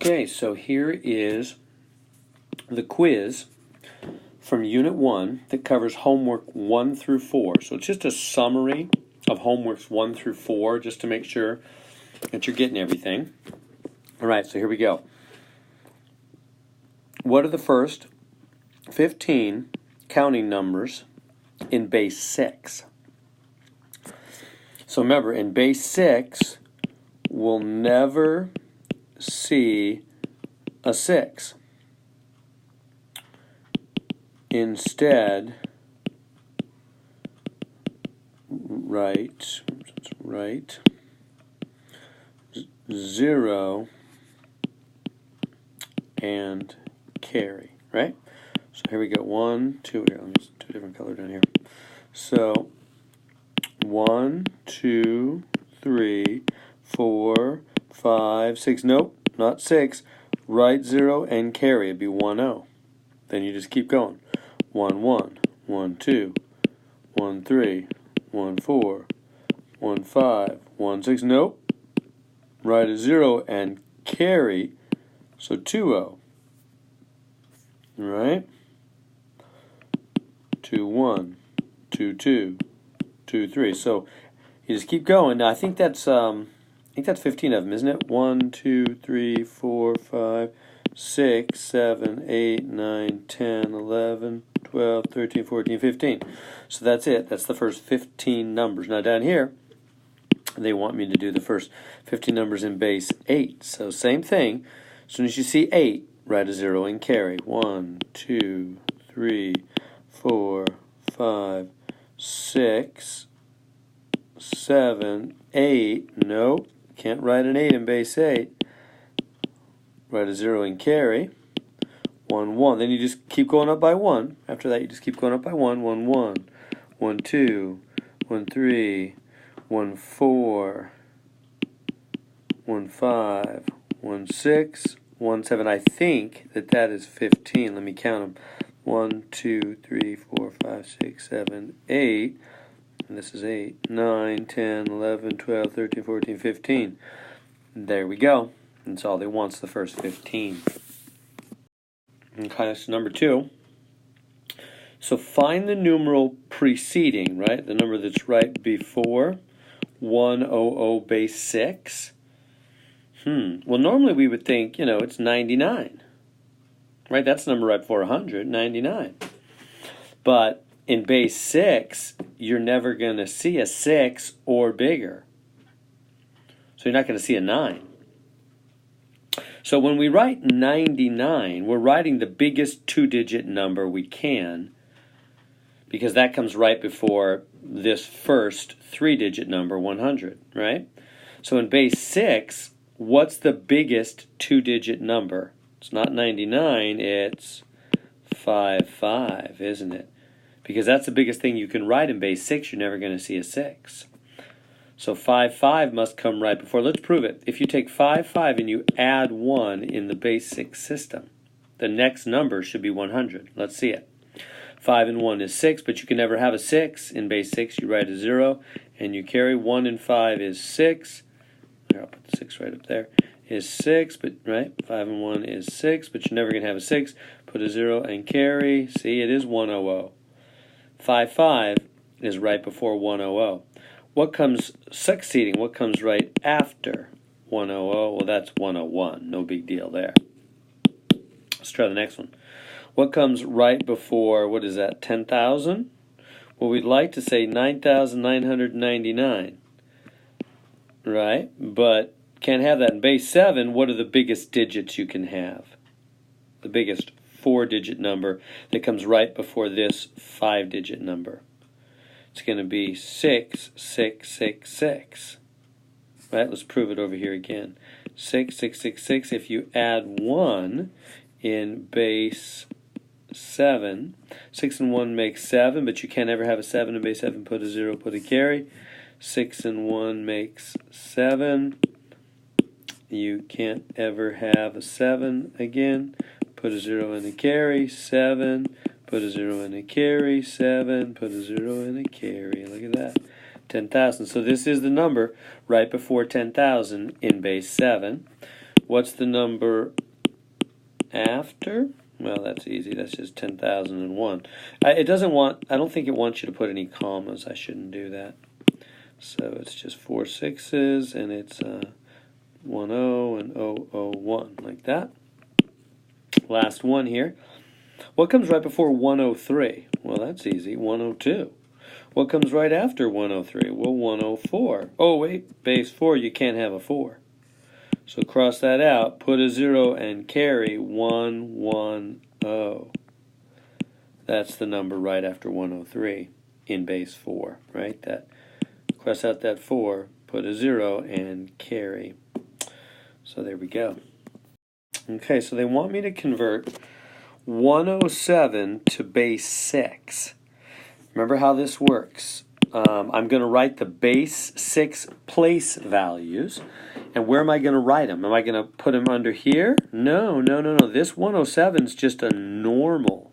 Okay, so here is the quiz from Unit 1 that covers homework 1 through 4. So it's just a summary of homeworks 1 through 4 just to make sure that you're getting everything. All right, so here we go. What are the first 15 counting numbers in base 6? So remember, in base 6, we'll never see a 6. Instead, write 0 and carry, right? So here we go. 1, 2, here, let me just do a different color down here. So 1, 2, 3, 4, 5, 6. Nope, not 6. Write 0 and carry. It'd be 1-0. Then you just keep going. 1, 1, 1, 2, 1, 3, 1, 4, 1, 5, 1, 6. Nope. Write a 0 and carry. So 2-0. All right? 2, 1, 2, 2, 2, 3. So you just keep going. Now I think that's 15 of them, isn't it? 1, 2, 3, 4, 5, 6, 7, 8, 9, 10, 11, 12, 13, 14, 15. So that's it. That's the first 15 numbers. Now down here, they want me to do the first 15 numbers in base 8. So same thing. As soon as you see 8, write a 0 and carry. 1, 2, 3, 4, 5, 6, 7, 8. Nope. Can't write an 8 in base 8. Write a 0 and carry. 1, 1. Then you just keep going up by 1. After that, you just keep going up by 1. 1, 1. 1, 2. 1, 3. 1, 4. 1, 5. 1, 6. 1, 7. I think that is 15. Let me count them. 1, 2, 3, 4, 5, 6, 7, 8. And this is 8, 9, 10, 11, 12, 13, 14, 15. There we go. That's all they want, is the first 15. Okay, that's number 2. So find the numeral preceding, right? The number that's right before 100 base 6. Well, normally we would think, it's 99. Right? That's the number right before 100, 99. But in base 6, you're never going to see a 6 or bigger. So you're not going to see a 9. So when we write 99, we're writing the biggest 2-digit number we can, because that comes right before this first 3-digit number, 100, right? So in base 6, what's the biggest 2-digit number? It's not 99, it's 55, isn't it? Because that's the biggest thing you can write in base 6. You're never going to see a 6. So 55 must come right before. Let's prove it. If you take 55 and you add 1 in the base 6 system, the next number should be 100. Let's see it. 5 and 1 is 6, but you can never have a 6 in base 6. You write a 0 and you carry. 1 and 5 is 6. Here, I'll put the 6 right up there. Is 6, but right? 5 and 1 is 6, but you're never going to have a 6. Put a 0 and carry. See, it is 100. 55 is right before 100. What comes succeeding? What comes right after 100? Well, that's 101. No big deal there. Let's try the next one. What comes right before, what is that, 10,000? Well, we'd like to say 9,999. Right? But can't have that. In base 7, what are the biggest digits you can have? The biggest 4-digit number that comes right before this 5-digit number. It's going to be 6666. Right? Let's prove it over here again. 6666. If you add 1 in base 7, 6 and 1 makes 7, but you can't ever have a 7 in base 7. Put a 0, put a carry. 6 and 1 makes 7. You can't ever have a 7 again. Put a 0 and a carry. 7. Put a 0 and a carry. 7. Put a 0 and a carry. Look at that. 10,000. So this is the number right before 10,000 in base 7. What's the number after? Well, that's easy. That's just 10,001. It doesn't want, I don't think it wants you to put any commas. I shouldn't do that. So it's just 4 sixes, and it's 10 and 001, like that. Last one here. What comes right before 103? Well, that's easy. 102. What comes right after 103? Well, 104. Oh, wait, base 4, you can't have a 4. So cross that out, put a 0, and carry 110. That's the number right after 103 in base 4, right? That cross out that 4, put a 0, and carry. So there we go. Okay, so they want me to convert 107 to base 6. Remember how this works. I'm going to write the base 6 place values. And where am I going to write them? Am I going to put them under here? No. This 107 is just a normal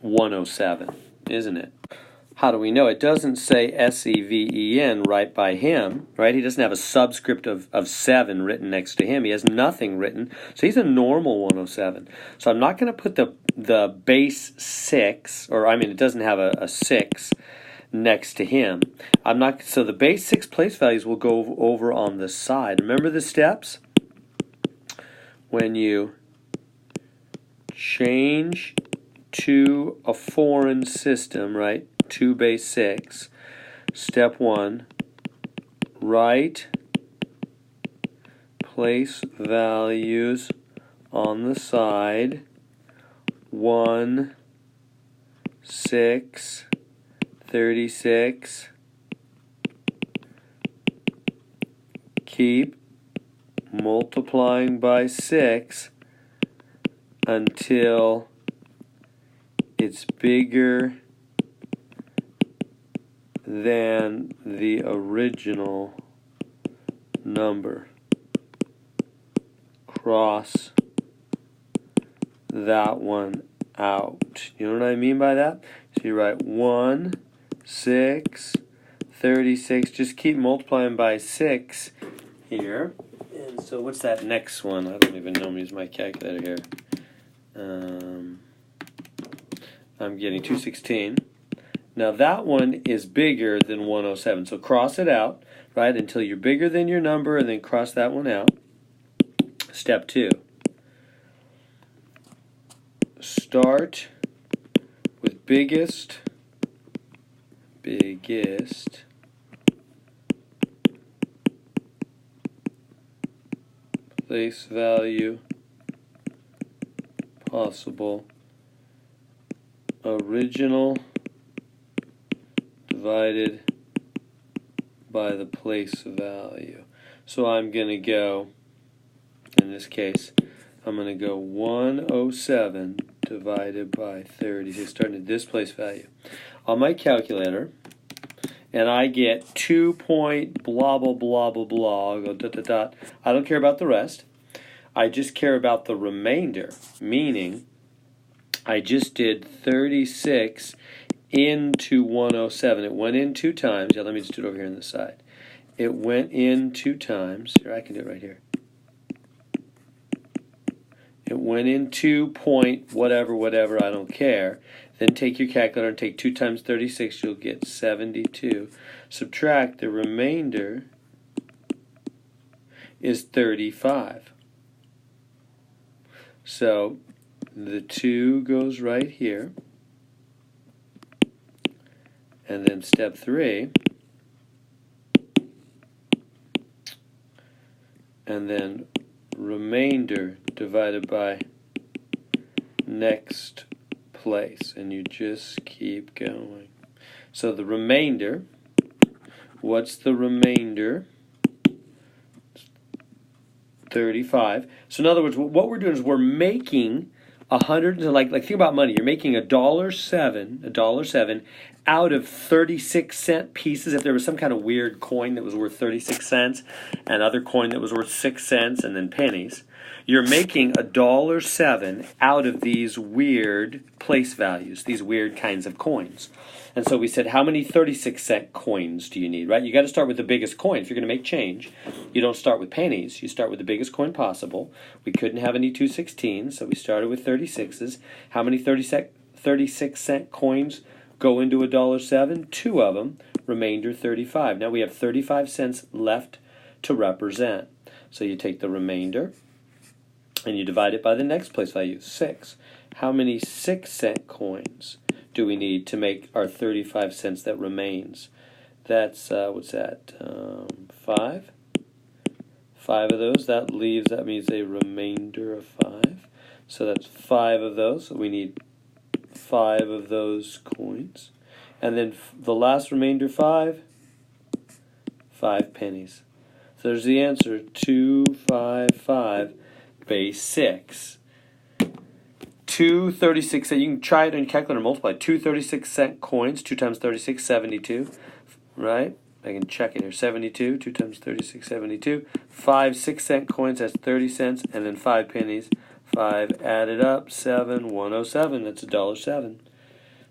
107, isn't it? How do we know? It doesn't say S-E-V-E-N right by him, right? He doesn't have a subscript of 7 written next to him. He has nothing written. So he's a normal 107. So I'm not going to put the base 6, or I mean it doesn't have a 6 next to him. So the base 6 place values will go over on the side. Remember the steps? When you change to a foreign system, right? To base 6. Step 1, write place values on the side. 1, 6, 36. Keep multiplying by 6 until it's bigger than the original number. Cross that one out. You know what I mean by that? So you write 1, 6, 36. Just keep multiplying by 6 here. And so what's that next one? I don't even know. I'm using my calculator here. I'm getting 216. Now that one is bigger than 107. So cross it out, right, until you're bigger than your number, and then cross that one out. Step 2. Start with biggest place value possible. Original divided by the place value. So I'm going to go, in this case, I'm going to go 107 divided by 30. So starting at this place value. On my calculator, and I get 2 point blah, blah, blah, blah, blah. I'll go dot, dot, dot. I don't care about the rest. I just care about the remainder, meaning I just did 36 into 107. It went in 2 times. Yeah, let me just do it over here on the side. It went in 2 times. Here, I can do it right here. It went in 2 point whatever, I don't care. Then take your calculator and take 2 times 36. You'll get 72. Subtract the remainder is 35. So the 2 goes right here. And then step 3. And then remainder divided by next place. And you just keep going. So the remainder, what's the remainder? 35. So in other words, what we're doing is we're making 100, like think about money. You're making $1.07 out of 36-cent pieces. If there was some kind of weird coin that was worth 36 cents, and other coin that was worth 6 cents, and then pennies, you're making $1.07 out of these weird place values, these weird kinds of coins. And so we said, how many 36-cent coins do you need, right? You got to start with the biggest coin. If you're going to make change, you don't start with pennies. You start with the biggest coin possible. We couldn't have any 216s, so we started with 36s. How many 36-cent coins go into $1.07? 2 of them, remainder 35. Now we have 35 cents left to represent. So you take the remainder and you divide it by the next place value, 6. How many 6-cent coins do we need to make our 35 cents that remains? That's, what's that, 5? 5 of those. That means a remainder of 5. So that's 5 of those. So we need 5 of those coins. And then the last remainder 5 pennies. So there's the answer, 255 base 6. 2 36-cent, you can try it on your calculator and multiply. 2 36-cent coins, 2 times 36, 72, right? I can check it here, 72, 2 times 36, 72. 5 6-cent coins, that's 30 cents, and then 5 pennies. 5 added up, 7, 107, that's $1.07.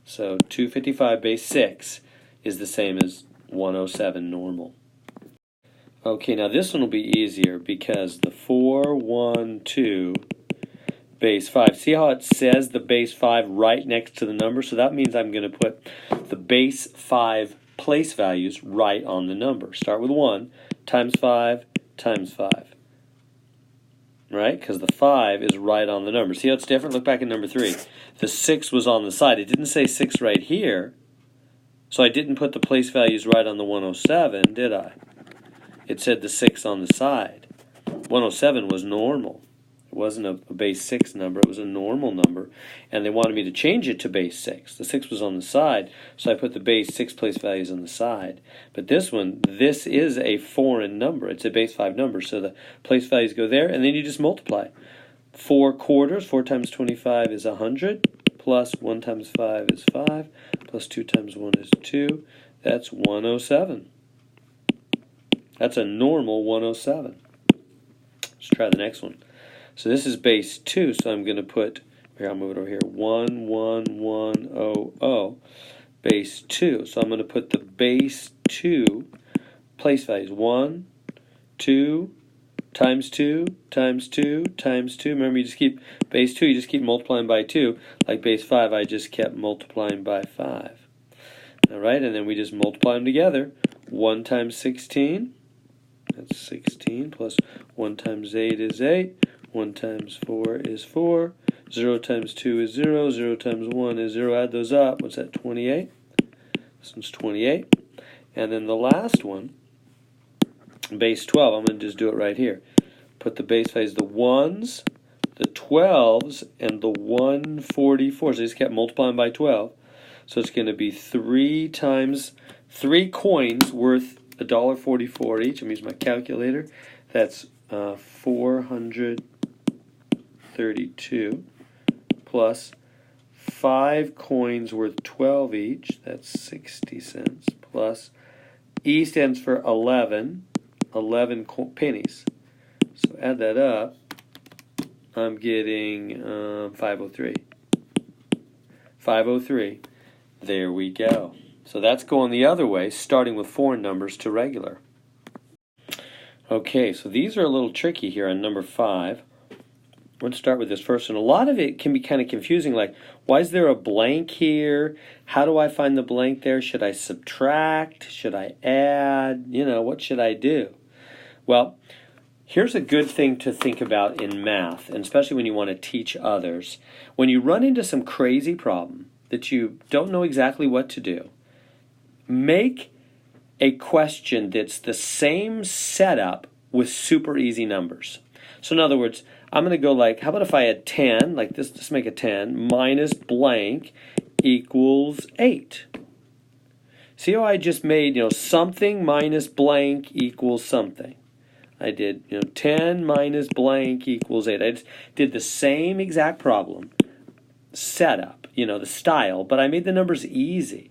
So 255 base 6 is the same as 107 normal. Okay, now this one will be easier because the 412 base 5. See how it says the base 5 right next to the number? So that means I'm going to put the base 5 place values right on the number. Start with 1 times 5 times 5. Right? Because the 5 is right on the number. See how it's different? Look back at number 3. The 6 was on the side. It didn't say 6 right here. So I didn't put the place values right on the 107, did I? It said the 6 on the side. 107 was normal. It wasn't a base 6 number. It was a normal number. And they wanted me to change it to base 6. The 6 was on the side, so I put the base 6 place values on the side. But this one, this is a foreign number. It's a base 5 number, so the place values go there, and then you just multiply. 4 quarters, 4 times 25 is 100, plus 1 times 5 is 5, plus 2 times 1 is 2. That's 107. That's a normal 107. Let's try the next one. So this is base 2, so I'm going to put, here, I'll move it over here, 11100, base 2. So I'm going to put the base 2 place values, 1, 2, times 2, times 2, times 2. Remember, you just keep base 2, you just keep multiplying by 2. Like base 5, I just kept multiplying by 5. All right, and then we just multiply them together. 1 times 16, that's 16, plus 1 times 8 is 8. 1 times 4 is 4. 0 times 2 is 0. 0 times 1 is 0. Add those up. What's that, 28? This one's 28. And then the last one, base 12, I'm going to just do it right here. Put the base values, the 1s, the 12s, and the 144. So I just kept multiplying by 12. So it's going to be 3 times 3 coins worth $1.44 each. I'm using my calculator. That's 432 plus 5 coins worth 12 each. That's 60 cents. Plus E stands for 11 pennies. So add that up. I'm getting 503. 503. There we go. So that's going the other way, starting with foreign numbers to regular. Okay, so these are a little tricky here on number 5. Let's start with this first one. A lot of it can be kind of confusing, like, why is there a blank here? How do I find the blank there? Should I subtract? Should I add? You know, what should I do? Well, here's a good thing to think about in math, and especially when you want to teach others. When you run into some crazy problem that you don't know exactly what to do, make a question that's the same setup with super easy numbers. So in other words, I'm going to go like, how about if I had 10, like this, just make a 10, minus blank equals 8. See how I just made, something minus blank equals something. I did, 10 minus blank equals 8. I just did the same exact problem, setup, the style, but I made the numbers easy.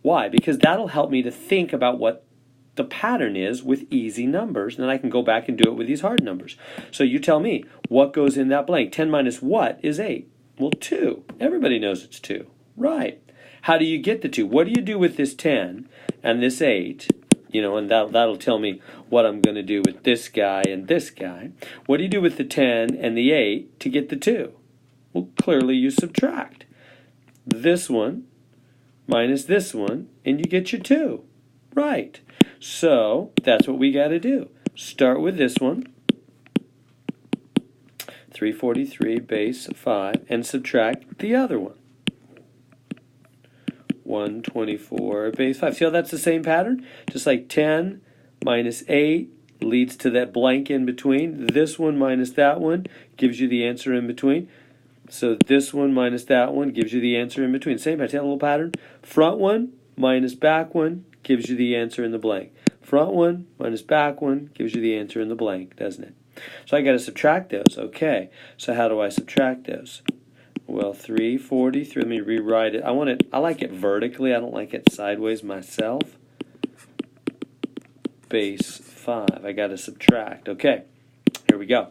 Why? Because that'll help me to think about what the pattern is with easy numbers, and then I can go back and do it with these hard numbers. So you tell me, what goes in that blank? 10 minus what is 8? Well, 2. Everybody knows it's 2. Right. How do you get the 2? What do you do with this 10 and this 8? You know, and that'll tell me what I'm going to do with this guy and this guy. What do you do with the 10 and the 8 to get the 2? Well, clearly you subtract this one minus this one, and you get your 2. Right. So that's what we got to do. Start with this one, 343 base 5, and subtract the other one, 124 base 5. See how that's the same pattern? Just like 10 minus 8 leads to that blank in between. This one minus that one gives you the answer in between. So this one minus that one gives you the answer in between. Same pattern, little pattern. Front one minus back one gives you the answer in the blank. Front one minus back one gives you the answer in the blank, doesn't it? So I got to subtract those. Okay, so how do I subtract those? Well, 343, let me rewrite it. I like it vertically. I don't like it sideways myself. Base 5. I got to subtract. Okay, here we go.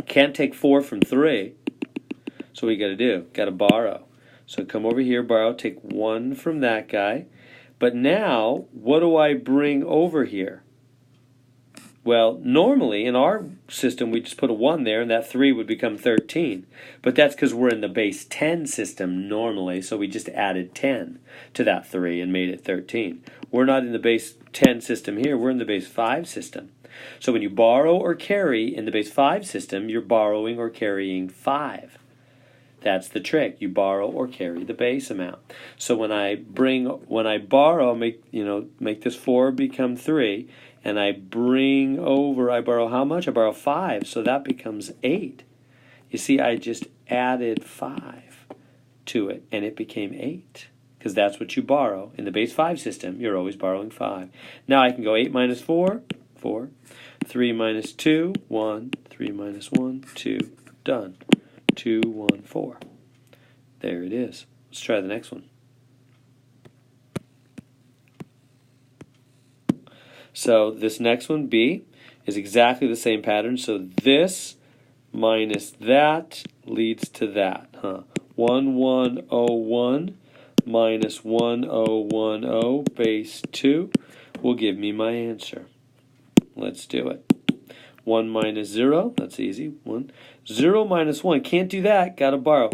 Can't take 4 from 3. So what you got to do? Got to borrow. So come over here, borrow, take 1 from that guy. But now, what do I bring over here? Well, normally in our system, we just put a 1 there, and that 3 would become 13. But that's because we're in the base 10 system normally, so we just added 10 to that 3 and made it 13. We're not in the base 10 system here, we're in the base 5 system. So when you borrow or carry in the base 5 system, you're borrowing or carrying 5. That's the trick. You borrow or carry the base amount. So when I borrow, make this 4 become 3, and I borrow how much? I borrow 5, so that becomes 8. You see, I just added 5 to it, and it became 8, because that's what you borrow. In the base 5 system, you're always borrowing 5. Now I can go 8 minus 4, 4. 3 minus 2, 1. 3 minus 1, 2. Done. 2, 1, 4. There it is. Let's try the next one. So this next one, B, is exactly the same pattern. So this minus that leads to that. 1101 minus 1010 base 2 will give me my answer. Let's do it. 1 minus 0, that's easy. 1. 0 minus 1, can't do that, got to borrow.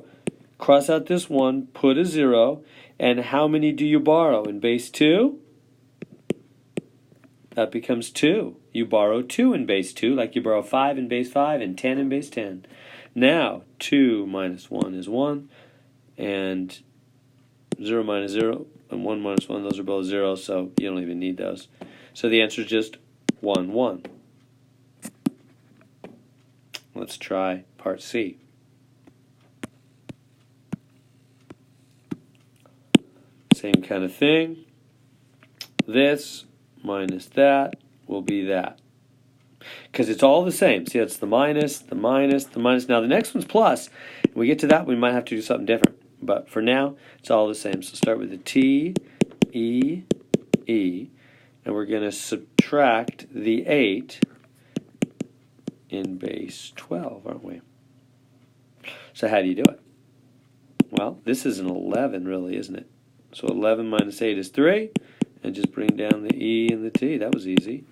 Cross out this 1, put a 0, and how many do you borrow? In base 2? That becomes 2. You borrow 2 in base 2, like you borrow 5 in base 5 and 10 in base 10. Now, 2 minus 1 is 1, and 0 minus 0 and 1 minus 1, those are both 0, so you don't even need those. So the answer is just 1, 1. Let's try part C. Same kind of thing. This minus that will be that. Because it's all the same. See, it's the minus, the minus, the minus. Now the next one's plus. When we get to that, we might have to do something different. But for now, it's all the same. So start with the T, E, E. And we're going to subtract the 8 in base 12, aren't we? So how do you do it? Well, this is an 11, really, isn't it? So 11 minus 8 is 3, and just bring down the E and the T. That was easy.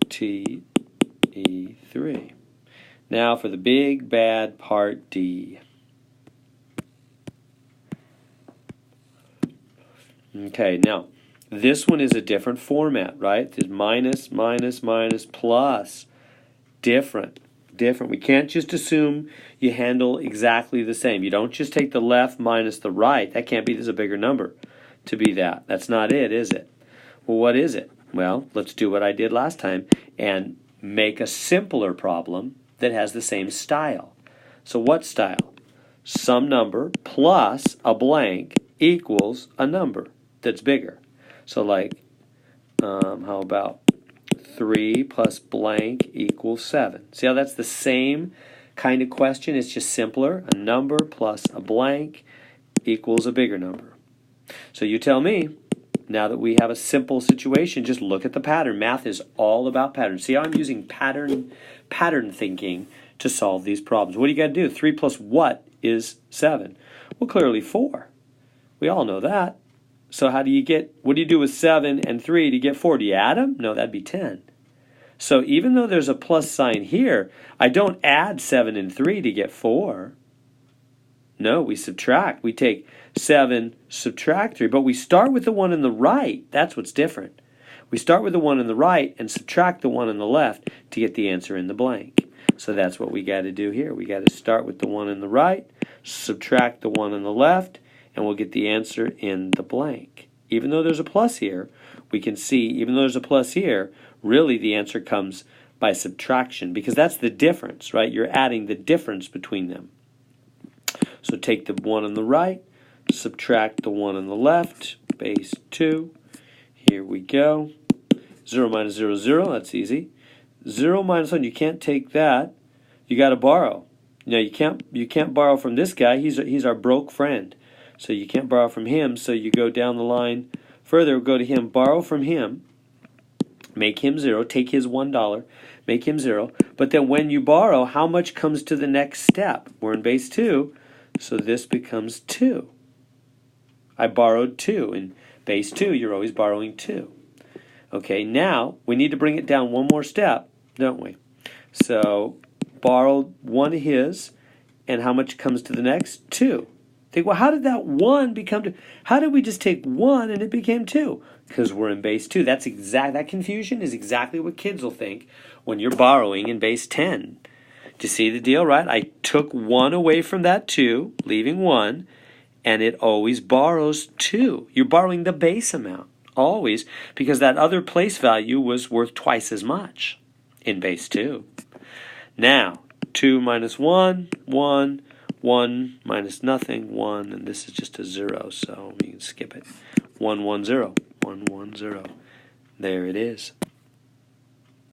T, E, 3. Now for the big, bad part D. Okay, now, this one is a different format, right? It's minus, minus, minus, plus. Different. We can't just assume you handle exactly the same. You don't just take the left minus the right. That can't be, there's a bigger number to be that. That's not it, is it? Well, what is it? Well, let's do what I did last time and make a simpler problem that has the same style. So what style? Some number plus a blank equals a number that's bigger. So like, how about 3 plus blank equals 7. See how that's the same kind of question? It's just simpler. A number plus a blank equals a bigger number. So you tell me, now that we have a simple situation, just look at the pattern. Math is all about patterns. See how I'm using pattern thinking to solve these problems. What do you got to do? 3 plus what is 7? Well, clearly 4. We all know that. So what do you do with 7 and 3 to get 4? Do you add them? No, that'd be 10. So even though there's a plus sign here, I don't add 7 and 3 to get 4. No, we subtract. We take 7, subtract 3, but we start with the one on the right. That's what's different. We start with the one on the right and subtract the one on the left to get the answer in the blank. So that's what we got to do here. We got to start with the one on the right, subtract the one on the left, and we'll get the answer in the blank. Even though there's a plus here, we can see, even though there's a plus here, really the answer comes by subtraction, because that's the difference, right? You're adding the difference between them. So take the one on the right, subtract the one on the left, base 2. Here we go. 0 minus 0 is 0, that's easy. 0 minus 1, you can't take that. You got to borrow. Now you can't borrow from this guy. He's our broke friend. So you can't borrow from him, so you go down the line further, go to him, borrow from him, make him 0, take his $1, make him 0. But then when you borrow, how much comes to the next step? We're in base 2, so this becomes 2. I borrowed 2. In base 2, you're always borrowing 2. Okay, now we need to bring it down one more step, don't we? So borrowed 1 of his, and how much comes to the next? 2. Think, well, how did that 1 become 2? How did we just take 1 and it became 2? Because we're in base 2. That confusion is exactly what kids will think when you're borrowing in base 10. Do you see the deal, right? I took 1 away from that 2, leaving 1, and it always borrows 2. You're borrowing the base amount, always, because that other place value was worth twice as much in base 2. Now, 2 minus 1, 1. 1 minus nothing, 1, and this is just a 0, so we can skip it. 1, 1, 0. 1, 1, 0. There it is.